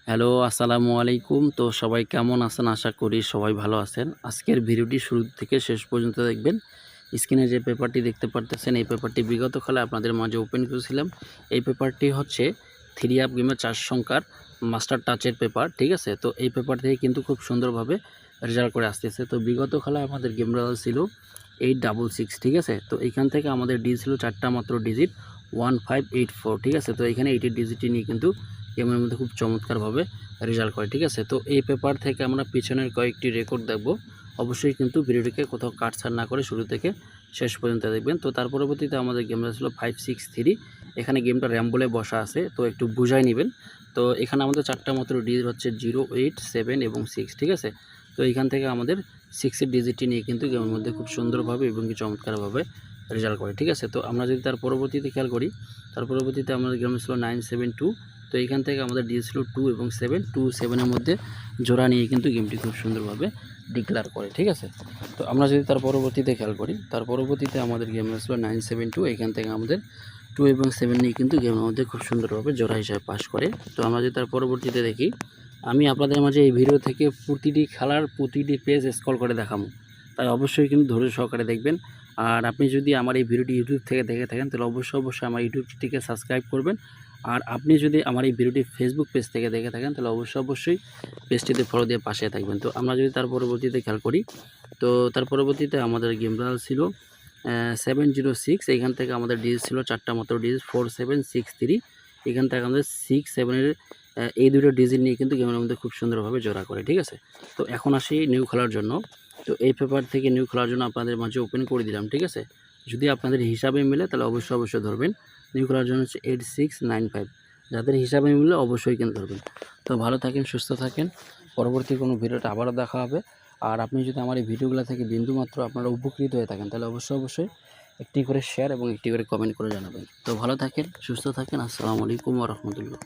Hello, আসসালামু আলাইকুম। তো সবাই কেমন আছেন? আশা করি সবাই ভালো আছেন। আজকের ভিডিওটি শুরু থেকে শেষ পর্যন্ত দেখবেন। স্ক্রিনে যে পেপারটি দেখতে পারতেছেন, এই পেপারটি বিগত কালে আপনাদের মাঝে ওপেন করেছিলাম। এই পেপারটি হচ্ছে 3 আপ গেমের 4 সংখ্যার মাস্টার টাচের পেপার, ঠিক আছে? তো এই পেপার থেকে কিন্তু খুব সুন্দরভাবে রেজাল্ট করে আসতেছে। তো বিগত কালে আমাদের গেম রেজাল্ট ছিল 866, ঠিক আছে? তো এইখান থেকে আমাদের ডি ছিল 4টা মাত্র ডিজিট 1584, ঠিক আছে? তো এখানে 8 ডিজিটটি নিয়ে কিন্তু গেমের মধ্যে খুব চমৎকারভাবে রেজাল্ট করে, ঠিক আছে? তো এই পেপার থেকে আমরা পিছনের কয়েকটি রেকর্ড দেখব। অবশ্যই কিন্তু ভিডিওটিকে কোথাও কাটছাড় না করে শুরু থেকে শেষ পর্যন্ত দেখবেন। তো তার পরবর্তীতে আমাদের গেমটা ছিল 563। এখানে গেমটা র্যাম বলে বসা আছে, তো একটু বুঝাই নেবেন। তো এখানে আমাদের 4টা মাত্র ডিজিট হচ্ছে 0, 8, 7 এবং 6, ঠিক আছে? তো এইখান থেকে আমাদের 6 এর ডিজিটটি নিয়ে কিন্তু গেমের মধ্যে খুব সুন্দরভাবে এবং কি চমৎকারভাবে রেজাল্ট করে, ঠিক আছে? তো আমরা যদি তার পরবর্তীতে খেয়াল করি, তার পরবর্তীতে আমাদের গেম ছিল 972। তো এইখান থেকে আমাদের দিয়েছিল 2 এবং 7, 2, 7 এর মধ্যে জোড়া নিয়ে কিন্তু গেমটি খুব সুন্দরভাবে ডিক্লেয়ার করে, ঠিক আছে? তো আমরা যদি তার পরবর্তীতে খেয়াল করি, তার পরবর্তীতে আমাদের গেম ছিল 972। এখান থেকে আমাদের 2 এবং 7 নিয়ে কিন্তু গেমের মধ্যে খুব সুন্দরভাবে জোড়া হিসাবে পাস করে। তো আমরা যদি তার পরবর্তীতে দেখি, আমি আপনাদের মাঝে এই ভিডিও থেকে প্রতিটি খেলার প্রতিটি পেজ স্ক্রল করে দেখাবো, তাই অবশ্যই কিন্তু ধৈর্য সহকারে দেখবেন। আর আপনি যদি আমার এই ভিডিওটি ইউটিউব থেকে দেখে থাকেন, তাহলে অবশ্যই আমার ইউটিউবটিকে সাবস্ক্রাইব করবেন। আর আপনি যদি আমার এই ভিডিওটি ফেসবুক পেজ থেকে দেখে থাকেন, তাহলে অবশ্যই পেজটিতে ফলো দিয়ে পাশে থাকবেন। তো আমরা যদি তার পরবর্তীতে খেয়াল করি, তো তার পরবর্তীতে আমাদের গেম রেজাল্ট ছিল 706। এখান থেকে আমাদের ডিজিট ছিল 4টা মাত্র ডিজিট 4763। এখান থেকে আমাদের 6, 7 এর এই দুটো ডিজিট নিয়ে কিন্তু গেমের মধ্যে খুব সুন্দরভাবে জোড়া করে, ঠিক আছে? তো এখন আসি নিউ খেলার জন্য। তো এই পেপার থেকে নিউ খেলার জন্য আপনাদের মাঝে ওপেন করে দিলাম, ঠিক আছে? যদি আপনাদের হিসাবে মিলে তাহলে অবশ্যই ধরবেন। নিউ খেলার জন্য হচ্ছে 8695। যাদের হিসাবে মিলে অবশ্যই কিন্তু ধরবেন। তো ভালো থাকেন, সুস্থ থাকেন। পরবর্তী কোনো ভিডিওটা আবারও দেখা হবে। আর আপনি যদি আমার এই ভিডিওগুলো থেকে বিন্দুমাত্র আপনারা উপকৃত হয়ে থাকেন, তাহলে অবশ্যই একটি করে শেয়ার এবং একটি করে কমেন্ট করে জানাবেন। তো ভালো থাকেন, সুস্থ থাকেন। আসসালামু আলাইকুম ওয়া রাহমাতুল্লাহ।